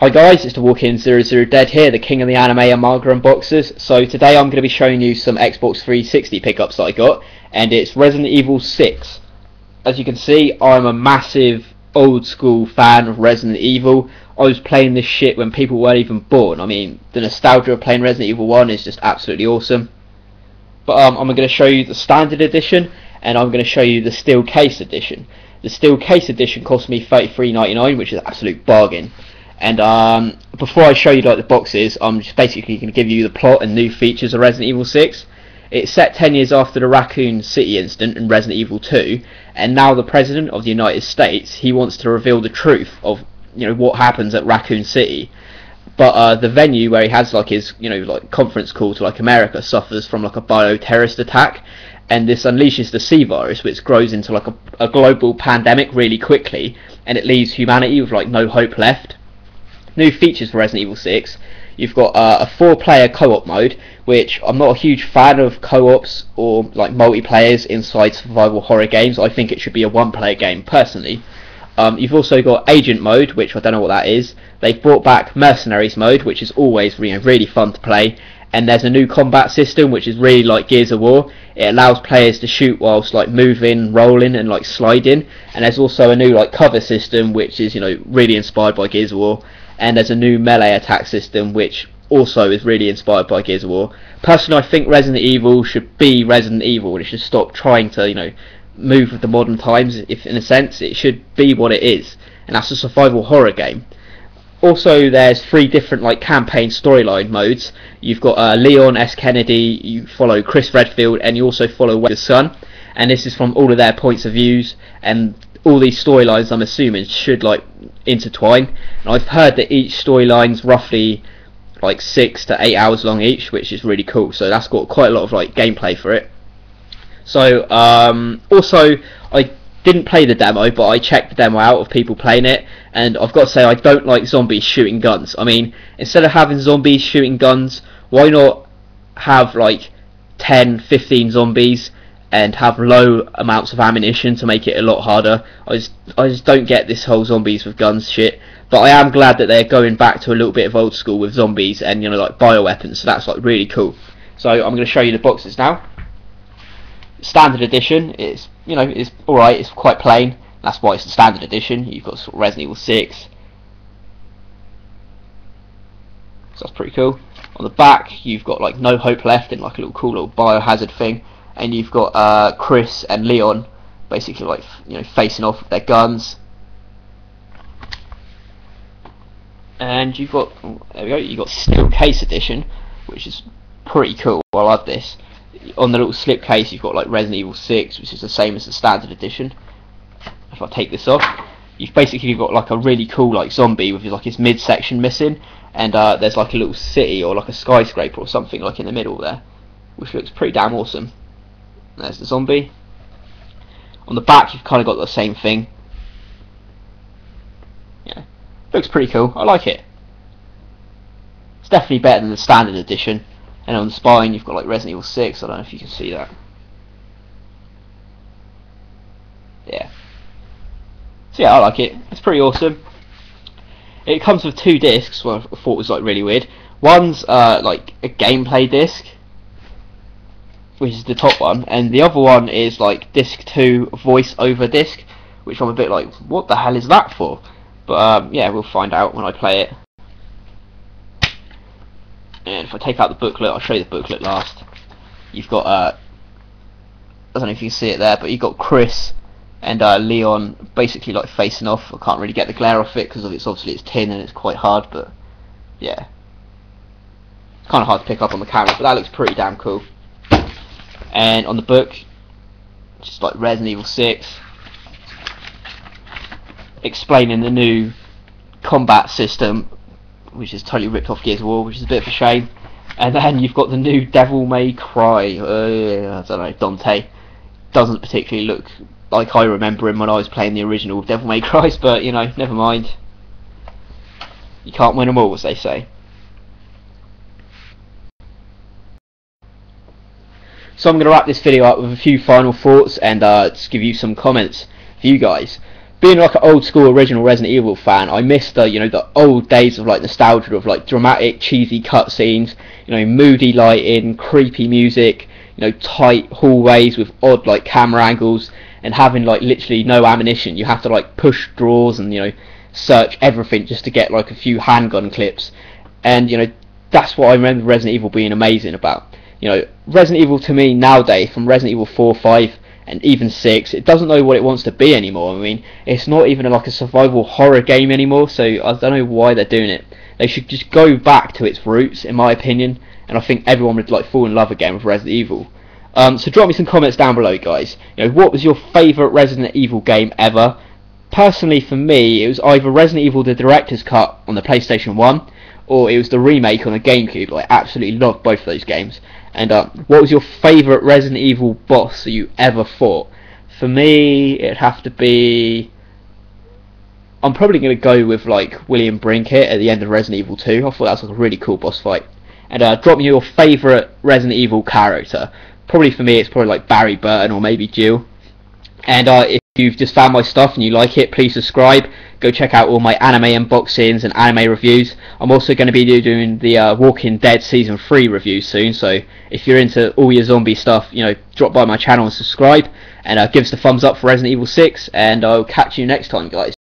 Hi guys, it's the Walk-In 00 Dead here, the king of the anime and manga unboxers. So today I'm going to be showing you some Xbox 360 pickups that I got, and it's Resident Evil 6. As you can see, I'm a massive old school fan of Resident Evil. I was playing this shit when people weren't even born. I mean, the nostalgia of playing Resident Evil 1 is just absolutely awesome. But I'm going to show you the standard edition, and I'm going to show you the steel case edition. The steel case edition cost me $33.99, which is an absolute bargain. And before I show you like the boxes, I'm just basically going to give you the plot and new features of Resident Evil 6. It's set 10 years after the Raccoon City incident in Resident Evil 2, and now the President of the United States, he wants to reveal the truth of what happens at Raccoon City. But the venue where he has like his like conference call to like America suffers from like a bioterrorist attack, and this unleashes the C virus, which grows into like a global pandemic really quickly, and it leaves humanity with like no hope left. New features for Resident Evil 6. You've got a 4-player co-op mode, which I'm not a huge fan of co-ops or like multiplayers inside survival horror games. I think it should be a 1-player game personally. You've also got agent mode, which I don't know what that is. They've brought back mercenaries mode, which is always really fun to play. And there's a new combat system, which is really like Gears of War. It allows players to shoot whilst like moving, rolling, and like sliding. And there's also a new like cover system, which is really inspired by Gears of War. And there's a new melee attack system, which also is really inspired by Gears of War. Personally, I think Resident Evil should be Resident Evil. It should stop trying to move with the modern times. If in a sense it should be what it is, and that's a survival horror game. Also, there's 3 different like campaign storyline modes. You've got Leon S. Kennedy, you follow Chris Redfield, and you also follow Wester's son. And this is from all of their points of views, and all these storylines, I'm assuming, should like intertwine. And I've heard that each storyline's roughly like 6 to 8 hours long each, which is really cool. So that's got quite a lot of like gameplay for it. So also, I didn't play the demo, but I checked the demo out of people playing it, and I've got to say I don't like zombies shooting guns. I mean, instead of having zombies shooting guns, why not have like 10, 15 zombies and have low amounts of ammunition to make it a lot harder. I just don't get this whole zombies with guns shit. But I am glad that they're going back to a little bit of old school with zombies and like bioweapons. So that's like really cool. So I'm going to show you the boxes now. Standard edition is it's alright. It's quite plain. That's why it's the standard edition. You've got sort of Resident Evil 6. So that's pretty cool. On the back you've got like no hope left in like a little cool little biohazard thing. And you've got Chris and Leon basically like facing off with their guns. And you've got there we go. You've got steel case edition, which is pretty cool. I love this. On the little slip case, you've got like Resident Evil 6, which is the same as the standard edition. If I take this off, you've basically got like a really cool like zombie with like his midsection missing, and there's like a little city or like a skyscraper or something like in the middle there, which looks pretty damn awesome. There's the zombie. On the back you've kind of got the same thing. Yeah, looks pretty cool. I like it. It's definitely better than the standard edition. And on the spine you've got like Resident Evil 6. I don't know if you can see that. Yeah. So yeah, I like it. It's pretty awesome. It comes with 2 discs, well, I thought was like really weird. One's like a gameplay disc, which is the top one, and the other one is like disc 2 voice over disc, which I'm a bit like, what the hell is that for? But yeah, we'll find out when I play it. And if I take out the booklet, I'll show you the booklet last. You've got I don't know if you can see it there, but you've got Chris and Leon basically like facing off. I can't really get the glare off it because obviously it's tin and it's quite hard, but yeah, it's kind of hard to pick up on the camera, but that looks pretty damn cool. And on the book, just like Resident Evil 6, explaining the new combat system which is totally ripped off Gears of War, which is a bit of a shame. And then you've got the new Devil May Cry. I don't know, Dante doesn't particularly look like I remember him when I was playing the original Devil May Cry, but you know, never mind. You can't win them all, as they say. So I'm going to wrap this video up with a few final thoughts and just give you some comments for you guys. Being like an old school original Resident Evil fan, I miss the the old days of like nostalgia of like dramatic cheesy cutscenes, moody lighting, creepy music, tight hallways with odd like camera angles, and having like literally no ammunition. You have to like push drawers and search everything just to get like a few handgun clips, and that's what I remember Resident Evil being amazing about. Resident Evil to me nowadays, from Resident Evil 4, 5 and even 6, it doesn't know what it wants to be anymore. I mean, it's not even like a survival horror game anymore, so I don't know why they're doing it. They should just go back to its roots, in my opinion, and I think everyone would like fall in love again with Resident Evil. So drop me some comments down below, guys. What was your favourite Resident Evil game ever? Personally, for me, it was either Resident Evil the Director's Cut on the PlayStation 1, or it was the remake on the GameCube. I absolutely loved both of those games. And what was your favourite Resident Evil boss that you ever fought? For me, it'd have to be... I'm probably going to go with like William Brinkett at the end of Resident Evil 2. I thought that was like a really cool boss fight. And drop me your favourite Resident Evil character. Probably for me, it's probably like Barry Burton or maybe Jill. And if you've just found my stuff and you like it, please subscribe. Go check out all my anime unboxings and anime reviews. I'm also going to be doing the Walking Dead Season 3 review soon, so if you're into all your zombie stuff, drop by my channel and subscribe, and give us a thumbs up for Resident Evil 6, and I'll catch you next time, guys.